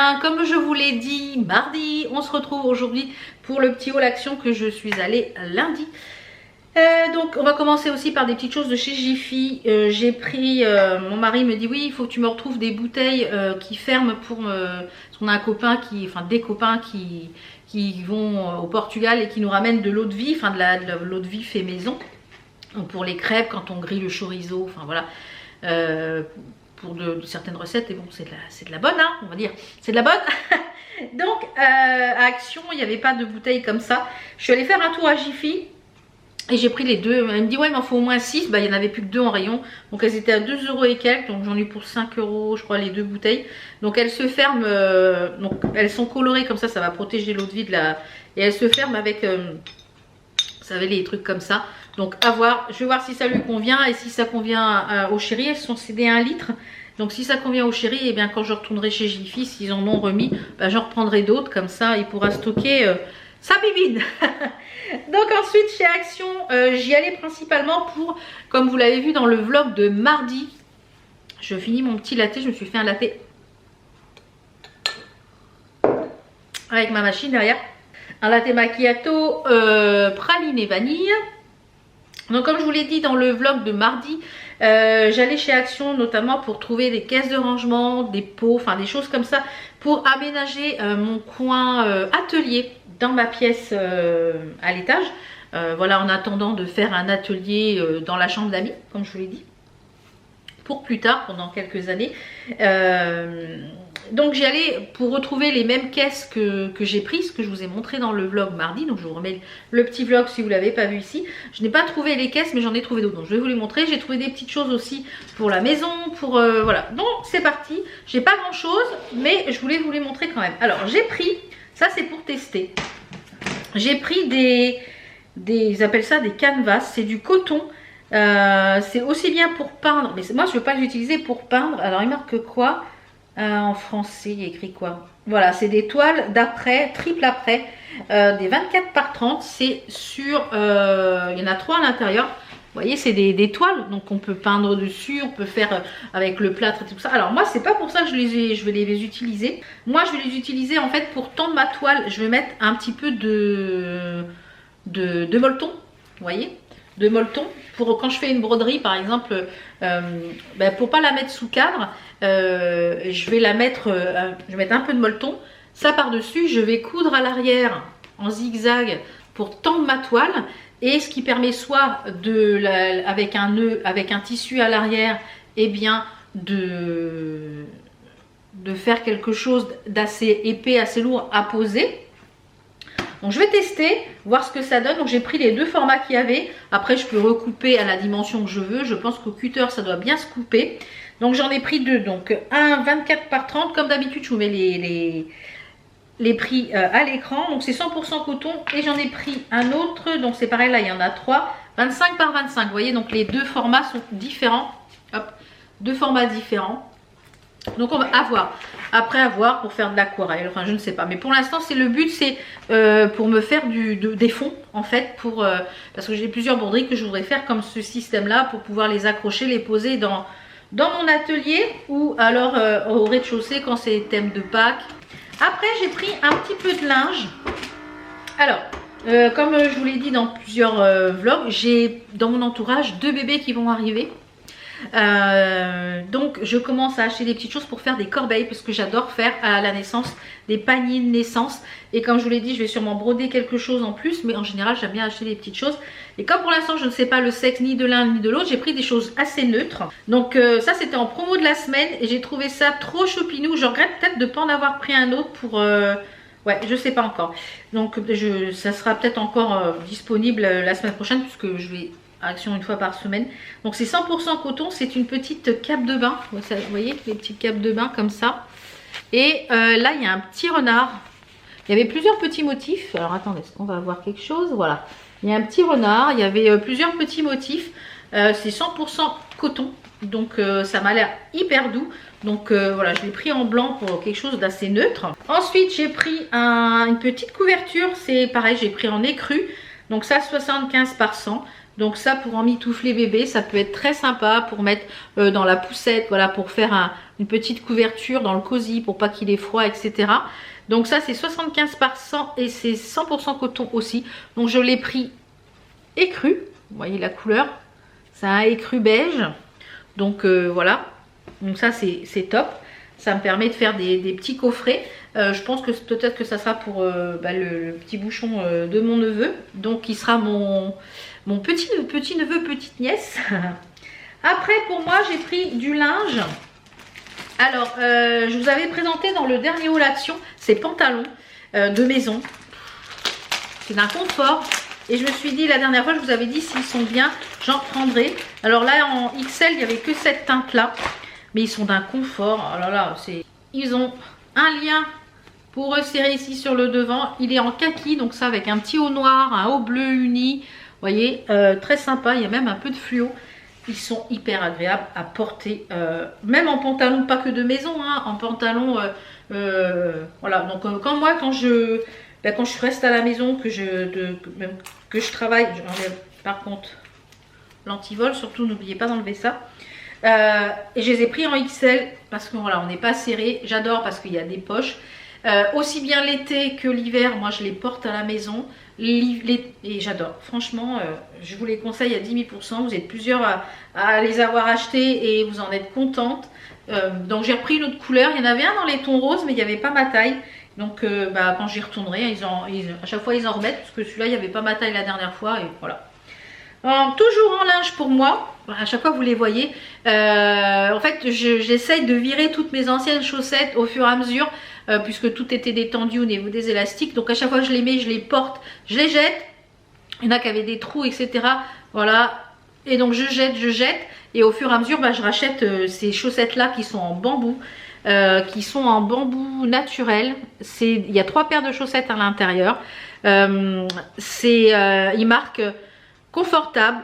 bien, comme je vous l'ai dit, mardi, on se retrouve aujourd'hui pour le petit haul action que je suis allée lundi. Donc on va commencer aussi par des petites choses de chez Jiffy. J'ai pris, mon mari me dit oui, il faut que tu me retrouves des bouteilles qui ferment pour parce qu'on a un copain qui, enfin des copains qui vont au Portugal et qui nous ramènent de l'eau de vie, enfin de l'eau de vie fait maison. Donc pour les crêpes, quand on grille le chorizo, enfin voilà. Pour de certaines recettes, et bon, c'est de la bonne, hein, on va dire, c'est de la bonne. Donc à Action, il n'y avait pas de bouteilles comme ça. Je suis allée faire un tour à Jiffy et j'ai pris les deux. Elle me dit ouais, mais il en faut au moins 6. Bah, il n'y en avait plus que 2 en rayon, donc elles étaient à 2 € et quelques, donc j'en ai eu pour 5 € je crois les 2 bouteilles. Donc elles se ferment, donc elles sont colorées comme ça va protéger l'eau de vie de la, et elles se ferment avec vous savez, les trucs comme ça. Donc à voir, je vais voir si ça lui convient et si ça convient au chéri. Elles sont cédées à 1 litre. Donc si ça convient au chéri, et bien quand je retournerai chez Jiffy, s'ils en ont remis, ben, j'en reprendrai d'autres. Comme ça, il pourra stocker sa bibine. Donc ensuite, chez Action, j'y allais principalement pour, comme vous l'avez vu dans le vlog de mardi, je finis mon petit latte. Je me suis fait un latte avec ma machine derrière. Un latte macchiato praline et vanille. Donc comme je vous l'ai dit dans le vlog de mardi, j'allais chez Action notamment pour trouver des caisses de rangement, des pots, enfin des choses comme ça pour aménager mon coin atelier dans ma pièce à l'étage. Voilà, en attendant de faire un atelier dans la chambre d'amis, comme je vous l'ai dit, pour plus tard, pendant quelques années. Donc j'y allais pour retrouver les mêmes caisses que j'ai prises, que je vous ai montré dans le vlog mardi. Donc je vous remets le petit vlog si vous ne l'avez pas vu ici. Je n'ai pas trouvé les caisses, mais j'en ai trouvé d'autres. Donc je vais vous les montrer. J'ai trouvé des petites choses aussi pour la maison, pour voilà. Donc c'est parti. J'ai pas grand chose, mais je voulais vous les montrer quand même. Alors j'ai pris, ça c'est pour tester. J'ai pris ils appellent ça des canvas. C'est du coton. C'est aussi bien pour peindre, mais moi je ne veux pas les utiliser pour peindre. Alors il marque quoi en français, il y a écrit quoi? Voilà, c'est des toiles d'après, triple après, des 24 par 30. C'est sur, il y en a 3 à l'intérieur. Vous voyez, c'est des toiles, donc on peut peindre dessus, on peut faire avec le plâtre et tout ça. Alors moi, c'est pas pour ça que je vais les utiliser. Moi, je vais les utiliser en fait pour tendre ma toile. Je vais mettre un petit peu de molleton, vous voyez, de molleton pour quand je fais une broderie par exemple, pour pas la mettre sous cadre, je vais la mettre, je vais mettre un peu de molleton, ça par dessus, je vais coudre à l'arrière en zigzag pour tendre ma toile, et ce qui permet soit avec un nœud, avec un tissu à l'arrière, et bien de faire quelque chose d'assez épais, assez lourd à poser. Donc je vais tester, voir ce que ça donne. Donc j'ai pris les 2 formats qu'il y avait. Après je peux recouper à la dimension que je veux. Je pense qu'au cutter ça doit bien se couper. Donc j'en ai pris 2. Donc un 24 par 30. Comme d'habitude je vous mets les prix à l'écran. Donc c'est 100% coton. Et j'en ai pris un autre. Donc c'est pareil, là il y en a 3. 25 par 25. Vous voyez, donc les 2 formats sont différents. Hop, 2 formats différents. Donc on va avoir, après avoir pour faire de l'aquarelle, enfin je ne sais pas, mais pour l'instant c'est le but, c'est pour me faire des fonds en fait, parce que j'ai plusieurs broderies que je voudrais faire comme ce système là pour pouvoir les accrocher, les poser dans mon atelier, ou alors au rez-de-chaussée quand c'est thème de Pâques. Après j'ai pris un petit peu de linge. Alors comme je vous l'ai dit dans plusieurs vlogs, j'ai dans mon entourage 2 bébés qui vont arriver. Donc je commence à acheter des petites choses pour faire des corbeilles, parce que j'adore faire à la naissance des paniers de naissance, et comme je vous l'ai dit, je vais sûrement broder quelque chose en plus, mais en général j'aime bien acheter des petites choses. Et comme pour l'instant je ne sais pas le sexe ni de l'un ni de l'autre, j'ai pris des choses assez neutres. Donc ça c'était en promo de la semaine et j'ai trouvé ça trop chopinou. Je regrette peut-être de ne pas en avoir pris un autre pour ouais, je sais pas encore. Donc ça sera peut-être encore disponible la semaine prochaine, puisque je vais Action une fois par semaine. Donc c'est 100% coton, c'est une petite cape de bain. Vous voyez les petites capes de bain comme ça. Et là il y a un petit renard. Il y avait plusieurs petits motifs. Alors attendez, est-ce qu'on va avoir quelque chose? Voilà. Il y a un petit renard, il y avait plusieurs petits motifs. C'est 100% coton. Donc ça m'a l'air hyper doux. Donc voilà, je l'ai pris en blanc pour quelque chose d'assez neutre. Ensuite j'ai pris une petite couverture. C'est pareil, j'ai pris en écru. Donc ça 75 par 100. Donc ça, pour emmitoufler bébé, ça peut être très sympa pour mettre dans la poussette, voilà, pour faire une petite couverture dans le cosy pour pas qu'il ait froid, etc. Donc ça, c'est 75 par 100 et c'est 100% coton aussi. Donc je l'ai pris écru, vous voyez la couleur, c'est un écru beige. Donc voilà, donc ça c'est top. Ça me permet de faire des petits coffrets. Je pense que peut-être que ça sera pour le petit bouchon de mon neveu. Donc il sera mon petit neveu, petite nièce. Après pour moi j'ai pris du linge. Alors je vous avais présenté dans le dernier haul action ces pantalons de maison. C'est d'un confort. Et je me suis dit la dernière fois, je vous avais dit s'ils sont bien, j'en prendrai. Alors là en XL il n'y avait que cette teinte là. Mais ils sont d'un confort. Oh là là, ils ont un lien pour resserrer ici sur le devant. Il est en kaki, donc ça avec un petit haut noir, un haut bleu uni. Vous voyez, très sympa. Il y a même un peu de fluo. Ils sont hyper agréables à porter. Même en pantalon, pas que de maison, hein, en pantalon. Voilà, donc quand je reste à la maison, que je travaille, j'enlève par contre l'antivol, surtout n'oubliez pas d'enlever ça. Et je les ai pris en XL parce que voilà, on n'est pas serré. J'adore parce qu'il y a des poches. Aussi bien l'été que l'hiver, moi je les porte à la maison. Et j'adore. Franchement, je vous les conseille à 10 000%. Vous êtes plusieurs à les avoir achetés et vous en êtes contente. Donc j'ai repris une autre couleur. Il y en avait un dans les tons roses, mais il n'y avait pas ma taille. Donc quand j'y retournerai, à chaque fois ils en remettent. Parce que celui-là, il n'y avait pas ma taille la dernière fois. Et voilà. Toujours en linge pour moi, à chaque fois vous les voyez. En fait j'essaye de virer toutes mes anciennes chaussettes au fur et à mesure, puisque tout était détendu au niveau des élastiques. Donc à chaque fois je les mets, je les porte, je les jette. Il y en a qui avaient des trous, etc. Voilà, et donc je jette, et au fur et à mesure je rachète ces chaussettes là qui sont en bambou, naturel. Il y a 3 paires de chaussettes à l'intérieur. Il marque confortable,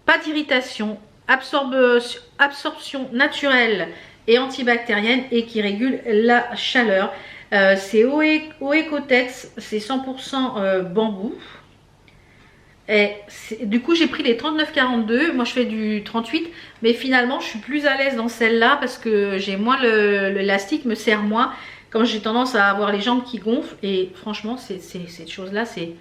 pas d'irritation, absorption naturelle et antibactérienne et qui régule la chaleur. C'est Oecotex, c'est 100% bambou. Et du coup j'ai pris les 39,42, moi je fais du 38, mais finalement je suis plus à l'aise dans celle-là parce que j'ai moins l'élastique me serre moins, comme j'ai tendance à avoir les jambes qui gonflent. Et franchement cette chose-là c'est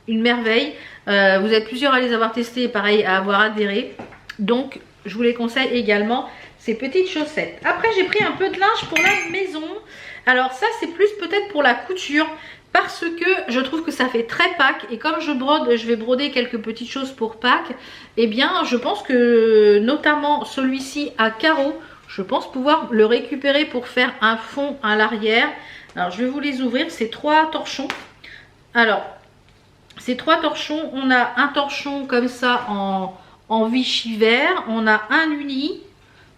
une merveille. Vous êtes plusieurs à les avoir testés et pareil à avoir adhéré. Donc je vous les conseille également, ces petites chaussettes. Après j'ai pris un peu de linge pour la maison. Alors ça c'est plus peut-être pour la couture, parce que je trouve que ça fait très Pâques. Et comme je vais broder quelques petites choses pour Pâques. Et bien je pense que notamment celui-ci à carreaux, je pense pouvoir le récupérer pour faire un fond à l'arrière. Alors je vais vous les ouvrir, c'est 3 torchons. Alors ces 3 torchons, on a un torchon comme ça en Vichy vert, on a un uni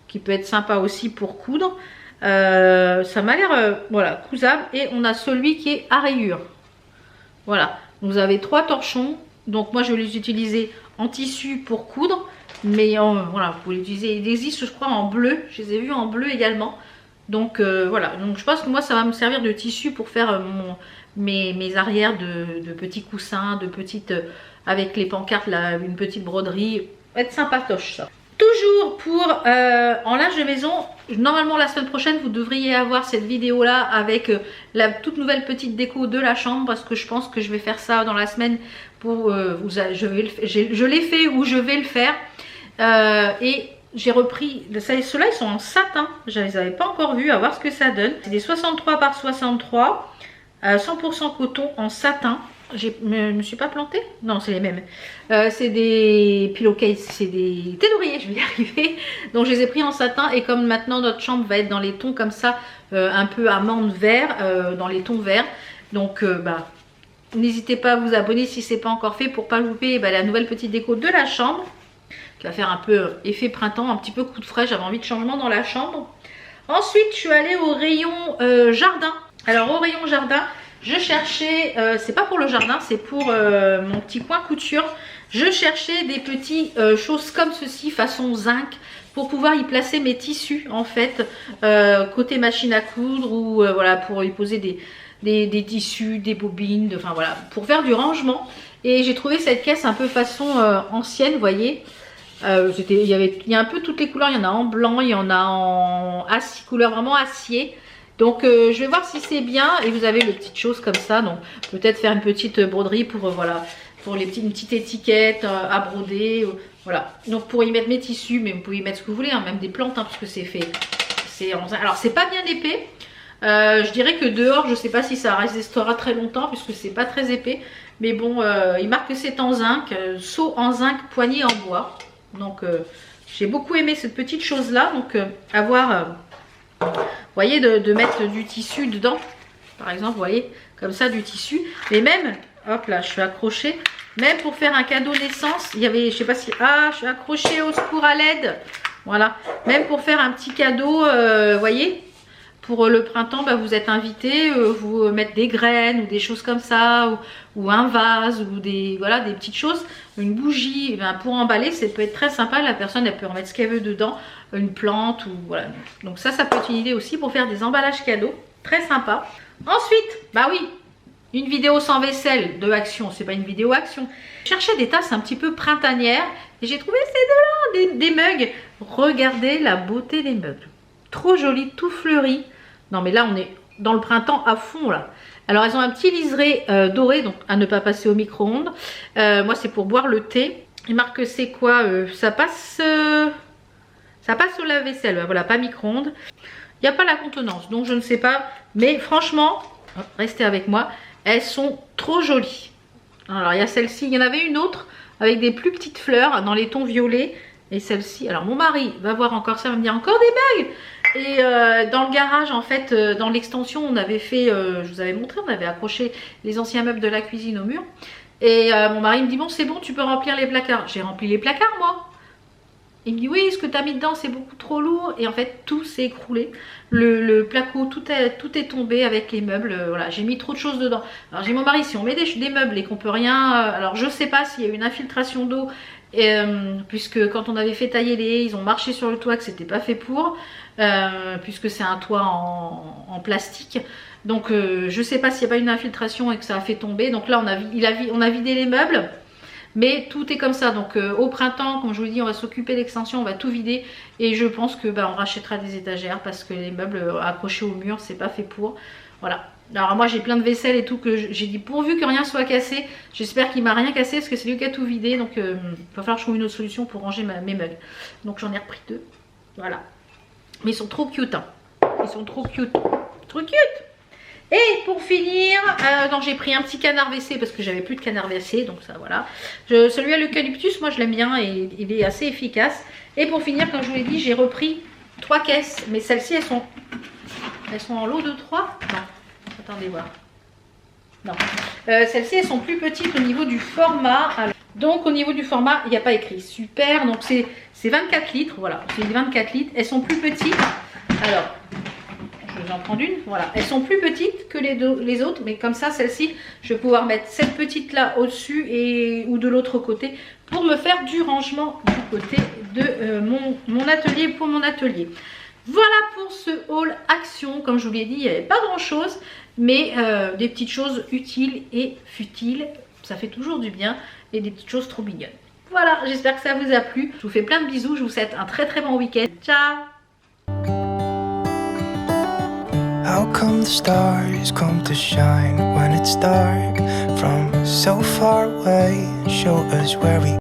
qui peut être sympa aussi pour coudre, ça m'a l'air voilà, cousable, et on a celui qui est à rayures. Voilà, vous avez 3 torchons, donc moi je vais les utiliser en tissu pour coudre, mais voilà, vous pouvez l'utiliser, il existe je crois en bleu, je les ai vus en bleu également. Donc voilà, donc je pense que moi ça va me servir de tissu pour faire mes arrières de petits coussins, de petites, avec les pancartes là, une petite broderie, être sympatoche ça. Toujours pour en linge de maison, normalement la semaine prochaine vous devriez avoir cette vidéo là avec la toute nouvelle petite déco de la chambre, parce que je pense que je vais faire ça dans la semaine pour je l'ai fait ou je vais le faire. Et j'ai repris, ceux-là ils sont en satin, je les avais pas encore vus, à voir ce que ça donne. C'est des 63 par 63, 100% coton en satin. Je me suis pas plantée? Non, c'est les mêmes. C'est des pillowcases, c'est des thés d'oreiller, je vais y arriver. Donc je les ai pris en satin, et comme maintenant notre chambre va être dans les tons comme ça, un peu amande vert, dans les tons verts. Donc n'hésitez pas à vous abonner si ce n'est pas encore fait pour pas louper la nouvelle petite déco de la chambre, qui va faire un peu effet printemps, un petit peu coup de frais. J'avais envie de changement dans la chambre. Ensuite je suis allée au rayon jardin. Alors au rayon jardin, je cherchais, c'est pas pour le jardin, c'est pour mon petit coin couture. Je cherchais des petits choses comme ceci, façon zinc, pour pouvoir y placer mes tissus en fait, côté machine à coudre, ou voilà, pour y poser des tissus, des bobines, enfin voilà, pour faire du rangement. Et j'ai trouvé cette caisse un peu façon ancienne, vous voyez. Il y a un peu toutes les couleurs, il y en a en blanc, il y en a en acier, couleur vraiment acier. Donc je vais voir si c'est bien. Et vous avez les petites choses comme ça, donc peut-être faire une petite broderie pour voilà, pour une petite étiquette à broder, voilà. Donc pour y mettre mes tissus, mais vous pouvez y mettre ce que vous voulez, hein, même des plantes, hein, parce que c'est fait. Alors c'est pas bien épais. Je dirais que dehors, je sais pas si ça restera très longtemps puisque c'est pas très épais. Mais bon, il marque que c'est en zinc, seau en zinc, poignée en bois. Donc j'ai beaucoup aimé cette petite chose là. Donc avoir, vous voyez, de mettre du tissu dedans. Par exemple, vous voyez, comme ça du tissu. Mais même, hop là, je suis accrochée. Même pour faire un cadeau naissance, il y avait, je sais pas si, ah, je suis accrochée au secours à l'aide. Voilà, même pour faire un petit cadeau, vous voyez. Pour le printemps, bah, vous êtes invité, vous mettre des graines ou des choses comme ça, ou un vase, ou des, voilà, des petites choses, une bougie, ben, pour emballer, ça peut être très sympa. La personne, elle peut remettre ce qu'elle veut dedans, une plante, ou voilà. Donc ça peut être une idée aussi pour faire des emballages cadeaux, très sympa. Ensuite, bah oui, une vidéo sans vaisselle de action, c'est pas une vidéo action. Je cherchais des tasses un petit peu printanières, et j'ai trouvé ces deux-là, des mugs. Regardez la beauté des mugs. Trop joli, tout fleuri. Non mais là on est dans le printemps à fond là. Alors elles ont un petit liseré doré, donc à ne pas passer au micro-ondes. Moi c'est pour boire le thé. Il marque que c'est quoi, ça passe au lave-vaisselle, voilà, pas micro-ondes. Il n'y a pas la contenance, donc je ne sais pas. Mais franchement, restez avec moi, elles sont trop jolies. Alors il y a celle-ci, il y en avait une autre avec des plus petites fleurs dans les tons violets. Et celle-ci, alors mon mari va voir encore ça, il va me dire encore des bagues. Et dans le garage, en fait, dans l'extension, on avait fait, je vous avais montré, on avait accroché les anciens meubles de la cuisine au mur. Et mon mari me dit, bon c'est bon, tu peux remplir les placards. J'ai rempli les placards moi. Il me dit, oui, ce que tu as mis dedans c'est beaucoup trop lourd. Et en fait tout s'est écroulé. Le placo, tout est tombé avec les meubles. Voilà, j'ai mis trop de choses dedans. Alors j'ai mon mari, si on met des meubles et qu'on peut rien, alors je sais pas s'il y a eu une infiltration d'eau. Puisque quand on avait fait tailler les haies, ils ont marché sur le toit que c'était pas fait pour, puisque c'est un toit en plastique. Donc je sais pas s'il n'y a pas une infiltration et que ça a fait tomber. Donc là on a vidé les meubles, mais tout est comme ça. Donc au printemps, comme je vous le dis, on va s'occuper de l'extension, on va tout vider. Et je pense que on rachètera des étagères parce que les meubles accrochés au mur, c'est pas fait pour. Voilà. Alors moi j'ai plein de vaisselle et tout que j'ai dit pourvu que rien soit cassé. J'espère qu'il m'a rien cassé parce que c'est lui qui a tout vidé. Donc il va falloir que je trouve une autre solution pour ranger mes mugs. Donc j'en ai repris 2. Voilà. Mais ils sont trop cute. Hein. Ils sont trop cute. Trop cute. Et pour finir, j'ai pris un petit canard WC parce que j'avais plus de canard WC. Donc ça voilà. Celui à l'eucalyptus, moi je l'aime bien et il est assez efficace. Et pour finir, comme je vous l'ai dit, j'ai repris 3 caisses. Mais celles-ci elles sont en lot de 3. Non. Attendez voir. Non. Celles-ci, elles sont plus petites au niveau du format. Alors, donc, au niveau du format, il n'y a pas écrit. Super. Donc, c'est 24 litres. Voilà. C'est 24 litres. Elles sont plus petites. Alors, je vais en prendre une. Voilà. Elles sont plus petites que les autres. Mais comme ça, celle-ci, je vais pouvoir mettre cette petite-là au-dessus ou de l'autre côté pour me faire du rangement du côté de mon atelier, pour mon atelier. Voilà pour ce haul action. Comme je vous l'ai dit, il n'y avait pas grand chose, mais des petites choses utiles et futiles, ça fait toujours du bien, et des petites choses trop mignonnes. Voilà, j'espère que ça vous a plu. Je vous fais plein de bisous, je vous souhaite un très très bon week-end. Ciao. How come the stars come to shine when it's dark from so far away, show us where we